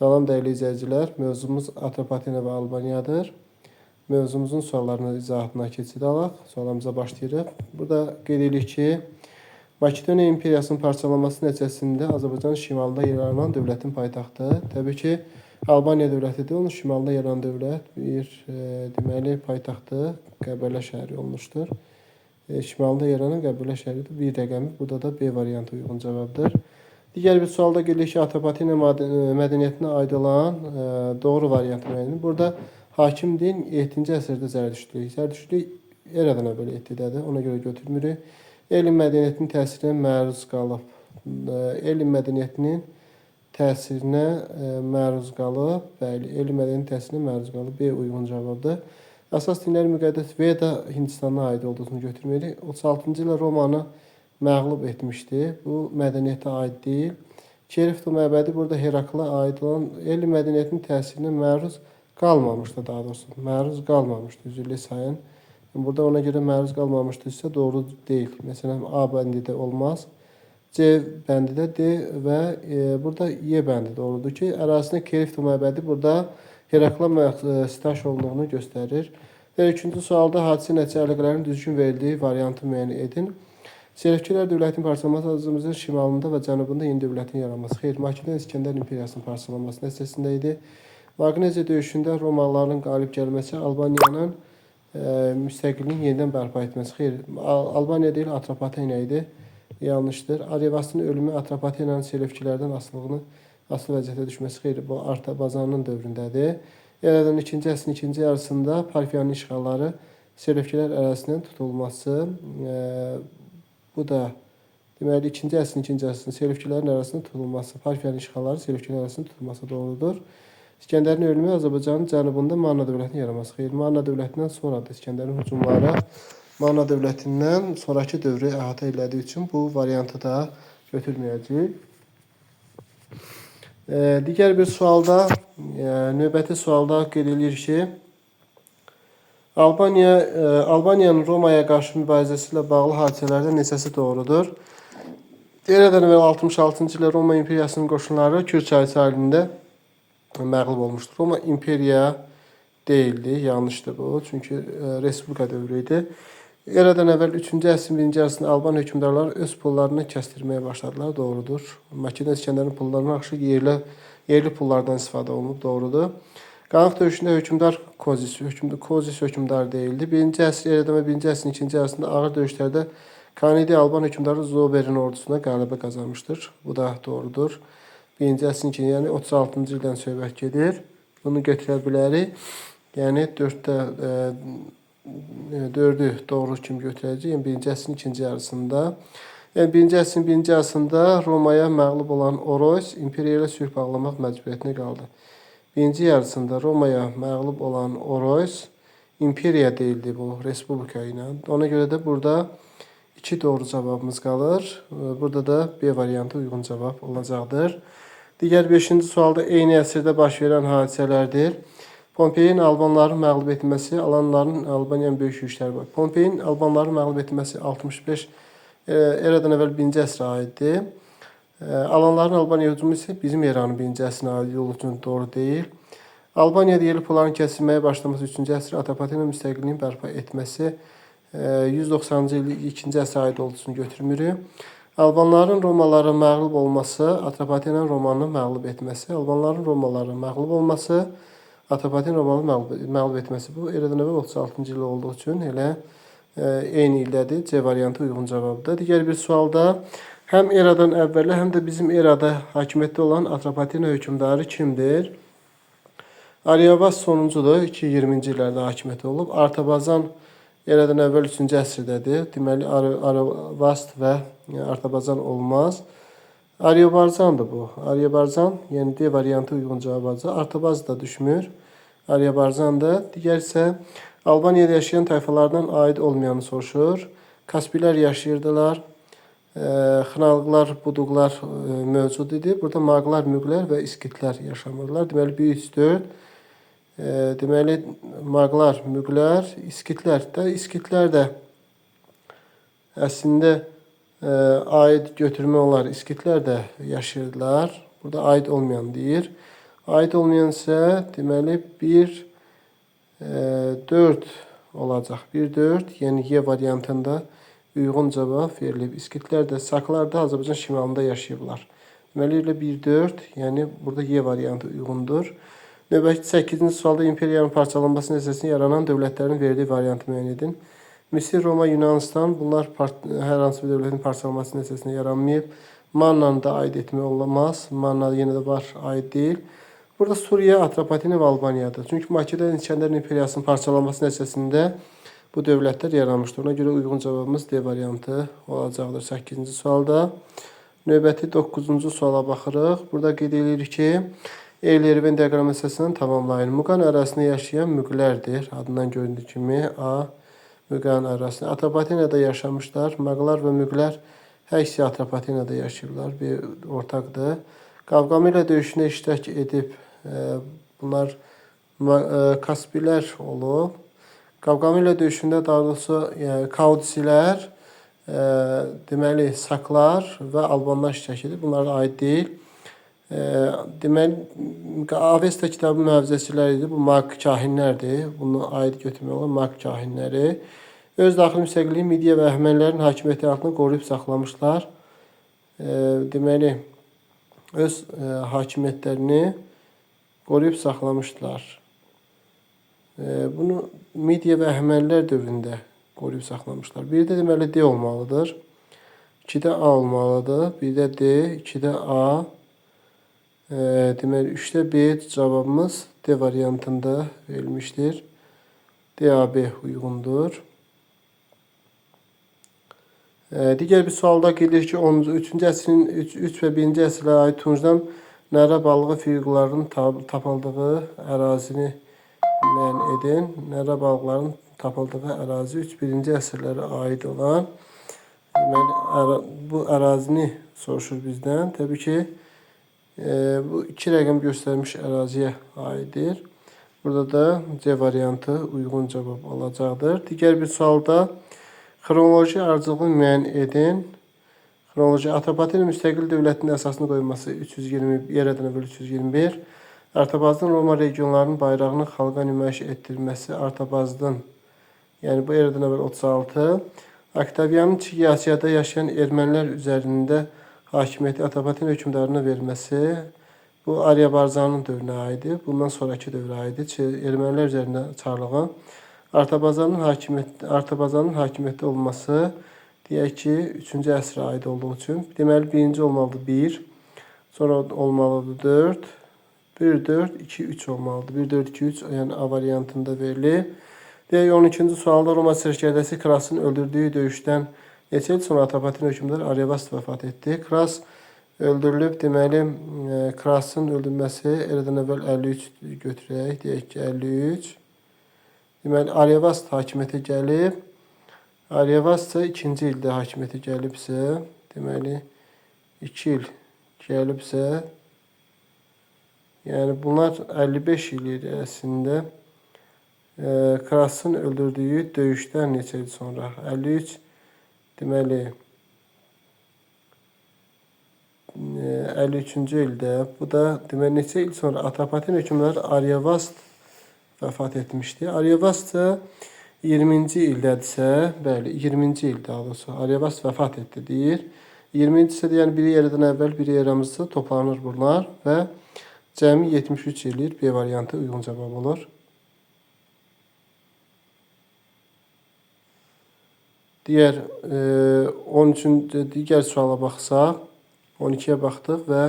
Salam dəyərli izləyicilər, mövzumuz Atropatena və Albaniyadır. Mövzumuzun suallarına izahatına keçid alaq. Suallarımıza başlayırıq. Burada qeyd edirik ki, Makedoniya imperiyasının parçalanması nəticəsində Azərbaycan şimalında yer alan dövlətin paytaxtı. Təbii ki, Albaniya dövlətidir. Onun şimalında yer alan dövlət deməli paytaxtı Qəbələ şəhəri olmuşdur. Şimalında yer alan Qəbələ şəhəridir. Bir rəqəmi, burada da B variantı uyğun cavabdır. Digər bir sualda qeyd edirik ki, Atropatena mədəniyyətinə aid olan doğru variantı müəyyən. Burada hakim din 7-ci əsrdə Zərdüştlük. Zərdüştlük eradan əvvəl 7-dədir. Ona görə götürmürük. Elm mədəniyyətinin təsirinə məruz qalıb. Elm mədəniyyətinin təsirinə məruz qalıb. Bəli, elm mədəniyyətinin təsirinə məruz qalıb. B uyğun cavabdır. Əsas dinlər müqəddəs Veda Hindistana aid olduğunu götürmürük. 36-cı ildə Romanı məğlub etmişdi. Bu mədəniyyətə aid deyil. Kerifto məbədi burada Herakla aid olan elm mədəniyyətinin təsirinə məruz qalmamışdı daha doğrusu. Məruz qalmamışdı. Üzrlü sayın. Burada ona görə məruz qalmamışdırsa doğru deyil. Məsələn, A bəndi də olmaz. C bəndi də D və burada Y bəndi doğrudur ki, ərazisində Kerifto məbədi burada Herakla sitaş olduğunu göstərir. Və üçüncü sualda hadisə nəticə əlaqələrinin düzgün verildiyi variantı müəyyən edin. Selevkilər dövlətin parçalanması Azərbaycanın şimalında və cənubunda yeni dövlətin yaranması. Xeyr, Makedoniya İskəndər imperiyasının parçalanması nəticəsində idi. Maqneziya döyüşündə Romalıların qalib gəlməsi, Albaniyanın müstəqilliyin yenidən bərpa etməsi. Xeyr, Albaniya deyil, Atropatena idi. Yanlışdır. Arevasının ölümü Atropatenanın Selevkilərdən asılı vəziyyətə düşməsi. Xeyr, bu Artabazanın dövründədir. Eradan 2-ci əsrin ikinci yarısında Parfiyanın işğalları Selevkilər ərazisindən tutulması. Bu da deməli 2-ci əsrin ikinci yarısında Selevkilərin arasında tutulması, Parfiyanın işğalları Selevkilər arasında tutulması doğrudur. İskəndərin ölümü Azərbaycanın cənubunda Manna dövlətinin yaranması. Xeyr, Manna dövlətindən sonradır. İskəndərin hücumları Manna dövlətindən sonraki dövrü əhatə elədiyi üçün bu variantı da götürməyəcəyik. Digər bir sualda, növbəti sualda qeyd edilir ki, Albaniyanın Romaya qarşı mübarizəsi ilə bağlı hadisələrdə neçəsi doğrudur? Eradan əvvəl 66-cı ildə Roma imperiyasının qoşunları Kür çayı sahilində məğlub olmuşdur. Roma imperiya deyildi, yanlışdır bu. Çünki Respublika dövrü idi. Eradan əvvəl 3-cü əsrin birinci yarısında Alban hökmdarları öz pullarını kəstirməyə başladılar, doğrudur. Makedoniya İskəndərin pullarının axışı yerli pullardan istifadə olunub, doğrudur. Qanaq döyüşündə hökmdar Kozis hökmdar deyildi. 1-ci əsr eradan və 1-ci əsrin ikinci yarısında ağır döyüşlərdə Kanedi Alban hökmdarı Zoberin ordusuna qələbə qazanmışdır. Bu da doğrudur. 1-ci əsrin ikinci, yəni 36-cı ildən söhbət gedir. Bunu götürə bilərik. Yəni 4-ü doğru kimi götürəcəyik. Yəni 1-ci əsrin ikinci yarısında. Yəni 1-ci əsrin birinci yarısında Romaya məğlub olan Oroys imperiya ilə sülh bağlamaq məcburiyyətinə qaldı. 1-ci yarısında Romaya məğlub olan Oroys imperiya deyildi bu, respublika ilə. Ona görə də burada 2 doğru cavabımız qalır. Burada da B variantı uyğun cavab olacaqdır. Digər 5-ci sualda eyni əsrdə baş verən hadisələrdir. Pompeyin Albanların məğlub etməsi, Alanların Albaniyanın böyük yürüşləri var. Pompeyin Albanların məğlub etməsi 65 eradan əvvəl 1-ci əsrə aiddir. Alanların Albaniya hücumu isə bizim eranın 1-ci əsrinə aid olduğu üçün doğru deyil. Albaniyada yerli pulların kəsilməyə başlaması 3-cü əsr, Atropatena müstəqilliyin bərpa etməsi 190-cı il 2-ci əsrə aid olduğu üçün götürmürük. Albanların Romalara məğlub olması, Atropatenanın Romanı məğlub etməsi, Albanların Romalara məğlub olması, Atropatena Romanı məğlub etməsi. Bu eradan əvvəl 36-cı il olduğu üçün elə eyni ildədir. C variantı uyğun cavabdır. Digər bir sualda həm eradan əvvələ, həm də bizim erada hakimiyyətdə olan Atropatena hökmdarı kimdir? Aryavaz sonuncudur. 220-ci illərdə hakimiyyətdə olub. Artabazan eradan əvvəl 3-cü əsrdədir. Deməli, Aryavast və Artabazan olmaz. Aryabarzandır bu. Aryabarzan, yəni D variantı uyğun cavab alacaq. Artabaz da düşmür. Aryabarzandır. Digər isə Albaniyada yaşayan tayfalardan aid olmayanı soruşur. Kaspilər yaşayırdılar. Xınalqlar, buduqlar mövcud idi. Burada maqlar, müqlər və iskitlər yaşamırlar. Deməli, 1-3-4. Deməli, maqlar, müqlər, iskitlər də. İskitlər də əslində aid götürmə olar. İskitlər də yaşayırdılar. Burada aid olmayan deyir. Aid olmayan isə deməli 1, 4 olacaq. 1, 4, yəni Y variantında uyğun cavab verilib. İskitlər də, saklar da Azərbaycan şimalında yaşayıblar. Deməli, 1, 4, yəni burada Y variantı uyğundur. Növbəti 8-ci sualda imperiyanın parçalanması nəticəsində yaranan dövlətlərin verdiyi variantı müəyyən edin. Misir, Roma, Yunanistan bunlar hər hansı bir dövlətin parçalanması nəticəsində yaranmayıb. Mannanı da aid etmək olmaz. Manna yenə də var, aid deyil. Burada Suriya, Atropatena və Albaniyadır. Çünki Makedoniya İskəndər imperiyasının parçalanması nəticəsində bu dövlətlər yaranmışdır. Ona görə uyğun cavabımız D variantı olacaqdır 8-ci sualda. Növbəti 9-cu suala baxırıq. Burada qeyd edirik ki, Eylerven diaqram hissəsindən tamamlayın. Muğan ərazisində yaşayan müqlərdir. Adından göründüyü kimi A. Muğan ərazisində. Atropatenada yaşamışlar. Maqlar və müqlər hər ikisi Atropatenada yaşayırlar. Bir ortaqdır. Qavqamela döyüşündə iştirak edib bunlar Kaspilər olub. Qavqamela döyüşündə daha doğrusu Kaudisilər, deməli saklar və albanlar iştirak edib. Bunlara aid deyil. Deməli Avesta kitabı mühafizəçiləri bu Maq kahinlərdir. Bunu aid götürmək olar Maq kahinləri. Öz daxili müstəqilliyi Midiya və Əhəmənilərin hakimiyyəti altında qoruyub saxlamışlar. Deməli öz hakimiyyətlərini qoruyub saxlamışlar. Bunu Midiya və Əhəmənilər dövründə qoruyub saxlamışlar. Bir də deməli D olmalıdır. 2-də A olmalıdır. Bir də D, 2-də A. Deməli 3-də B cavabımız D variantında verilmişdir. DAB uyğundur. Digər bir sualda qeyd edilir ki, 3-cü əsrin 3 və 1-ci əsrlərə aid Tuncdan nərə balığı fiqurlarının tapıldığı ərazini müəyyən edin. Nərə balıqlarının tapıldığı ərazi 3-1-ci əsrlərə aid olan, deməli, bu ərazini soruşur bizdən. Təbii ki, bu 2 rəqəm göstərmiş əraziyə aiddir. Burada da C variantı uyğun cavab olacaqdır. Digər bir sualda xronoloji ardıcılı müəyyən edin. Xronoloji Atropatena müstəqil dövlətinin əsasını qoyulması 320, eradan əvvəl 321. Artabazdan Roma regionlarının bayrağını xalqa nümayiş etdirməsi Artabazdan, yəni bu eradan əvvəl 36. Oktavianın Çiğ Asiyada yaşayan ermənilər üzərində hakimiyyəti Atropatena hökmdarına verməsi bu Aryabarzanın dövrünə aiddir. Bundan sonraki dövrə aiddir. Ermənilər üzərində çarlığı. Artabazanın hakimiyyətdə olması deyək ki, 3-cü əsrə aid olduğu üçün deməli birinci olmalıdır 1, sonra olmalıdır 4, 1, 4, 2, 3 olmalıdır. 1, 4, 2, 3 yəni A variantında verilir. Deyək 12-ci sualda Roma sərkərdəsi Krasın öldürdüyü döyüşdən neçə il sonra Atropatena hökmdarı Aryavast vəfat etdi. Kras öldürülüb, deməli Krasın öldürülməsi eradan əvvəl 53 götürək, deyək ki 53. Deməli, Aryavast hakimiyyətə gəlib. Aryavast isə 2-ci ildə hakimiyyətə gəlibsə, deməli, 2 il gəlibsə, yəni bunlar 55 il əslində Krasın öldürdüyü döyüşdən neçə il sonra? 53, deməli, 53-cü ildə, bu da deməli neçə il sonra Atropatena hökmdarı Aryavast vəfat etmişdi. Aryavast 20-ci ildədirsə, bəli, 20-ci il daha doğrusu Aryavast vəfat etdi deyir. 20-ci isə yəni biri eradan əvvəl, biri eramızda toplanır bunlar və cəmi 73 ildir. B variantı uyğun cavab olur. Digər 13-cü digər suala baxsaq, 12-yə baxdıq və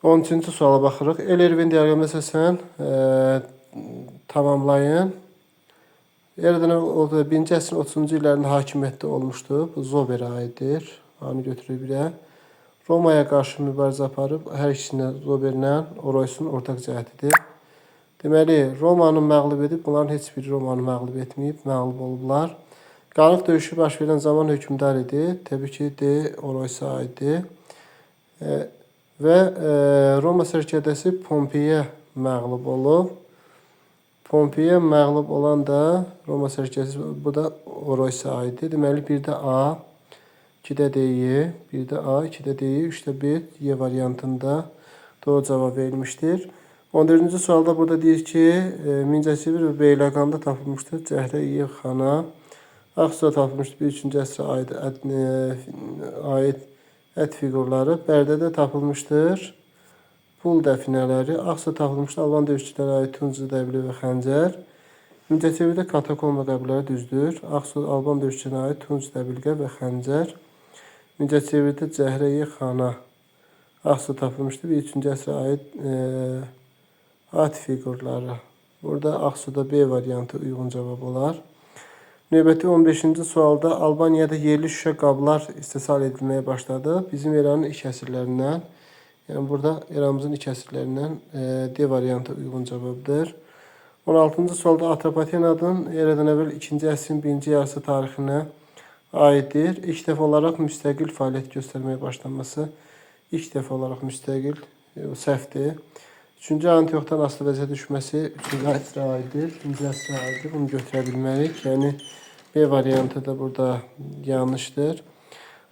13-cü suala baxırıq. Eylerven diaqramı əsasən tamamlayın. Eradan əvvəl 1-ci əsrin 30-cu illərində hakimiyyətdə olmuşdu. Bu Zoberə aiddir. Onu götürür birə. Romaya qarşı mübarizə aparıb. Hər ikisində Zoberlə Oroysun ortaq cəhətidir. Deməli, Romanı məğlub edib. Bunların heç biri Romanı məğlub etməyib. Məğlub olublar. Qarlıq döyüşü baş verən zaman hökmdar idi. Təbii ki, D. Oroysa aiddir. Və Roma sərkərdəsi Pompeyə məğlub olub. Pompeyə məğlub olan da Roma sərkərdəsi, bu da Oroysa aiddir. Deməli, bir də A, 2-də D, bir də A, 2-də D, 3-də B, Y variantında Doğru cavab verilmişdir. 14-cü sualda burada deyir ki, Mingəçevir və Beyləqanda tapılmışdır Cəhriyə xana. Ağsuda tapılmışdır 1-3-cü əsrə aid ət fiqurları. Bərdədə tapılmışdır pul dəfinələri. Ağsuda tapılmışdır Alban döyüşçülərə aid tuncu, dəbli və xəncər. Mingəçevirdə katakomba qəbirləri düzdür. Ağsuda Alban döyüşçülərə aid tunc, dəbilqə və xəncər. Mingəçevirdə Cəhriyə xana. Ağsuda tapılmışdır 1-3-cü əsrə aid at fiqurları. Burada Ağsuda B variantı uyğun cavab olar. Növbəti 15-ci sualda Albaniyada yerli şüşə qablar istehsal edilməyə başladı. Bizim eranın ilk əsrlərindən, yəni burada eramızın ilk əsrlərindən D variantı uyğun cavabdır. 16-cı sualda Atropatenanın eradan əvvəl 2-ci əsrin 1-ci yarısı tarixinə aiddir. İlk dəfə olaraq müstəqil fəaliyyət göstərməyə başlaması, ilk dəfə olaraq müstəqil, səhvdir. 3-cü Antioxdan asılı vəziyyətə düşməsi 3-cü əsrə aiddir, 2-ci əsrə aiddir. Bunu götürə bilmərik. Yəni B variantı da burada yanlışdır.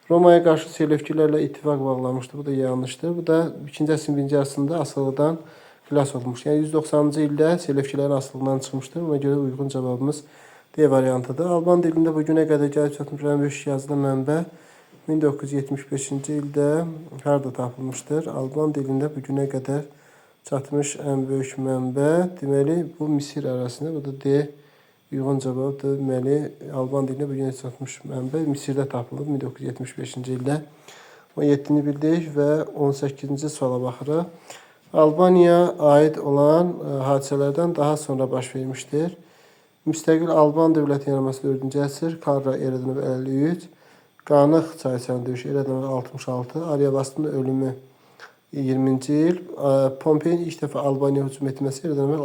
Romaya qarşı Selevkilərlə ittifaq bağlamışdır. Bu da yanlışdır. Bu da 2-ci əsrin 1-ci yarısında asılıdan xilas olmuş. Yəni 190-cı ildə Selevkilərin asılından çıxmışdır. Ona görə uyğun cavabımız D variantıdır. Alban dilində bugünə qədər gəlib çatmış ən böyük yazılı mənbə 1975-ci ildə harda tapılmışdır? Alban dilində bugünə qədər çatmış ən böyük mənbə, deməli bu Misir ərazisində, bu da D uyğun cavabdır. Deməli Alban dilində bugünə çatmış mənbə Misirdə tapılıb 1975-ci ildə. 17-ni bildik və 18-ci suala baxırıq. Albaniyaya aid olan hadisələrdən daha sonra baş vermişdir. Müstəqil Alban dövləti yaranması 4-cü əsr, Karra eradan əvvəl 53, Qanıq çayçanı döyüşü eradan əvvəl 66, Aryavastın ölümü 20-ci il, Pompeyin ilk dəfə Albaniyaya hücum etməsi eradan əvvəl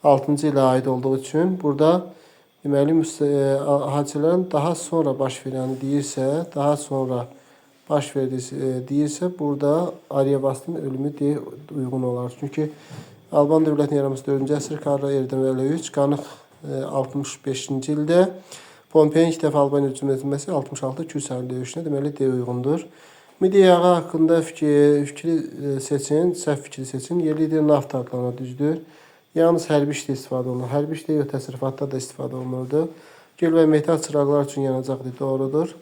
66-cı ilə aid olduğu üçün burada deməli hadisələrin daha sonra baş verəni deyirsə, daha sonra baş verdiyi deyirsə, burada Aryavastın ölümü deyə uyğun olar. Çünki Alban dövlətinin yaranması 4-cü əsr, Karra eradan əvvəl 3, Qanıq 65-ci ildə, Pompeyin ilk dəfə Albaniyaya hücum etməsi 66 Kürsəli döyüşünə, deməli D uyğundur. Midye yağı haqqında fikri seçin, səhv fikri seçin. Yerlidir naft adlanan düzdür. Yalnız hərbi işdə istifadə olunur. Hərbi işdə yox, təsərrüfatda da istifadə olunurdu. Gül və metal çıraqlar üçün yanacaqdır, doğrudur.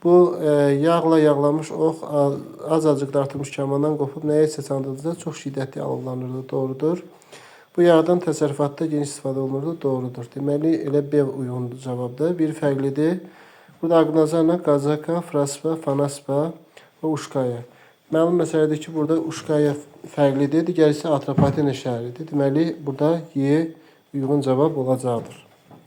Bu yağla yağlanmış ox az-acıq dartılmış kamandan qopub nəyə isə çandırdıqda çox şiddətli alovlanırdı, doğrudur. Bu yağdan təsərrüfatda geniş istifadə olunurdu, doğrudur. Deməli elə B uyğun cavabdır. Bir fərqlidir. Burada Aqnazarla Qazaka, Fraspa, Fanaspa və Uşkaya. Məlum məsələdir ki, burada Uşkaya fərqlidir, digər isə Atropatena şəhəridir. Deməli, burada Y uyğun cavab olacaqdır.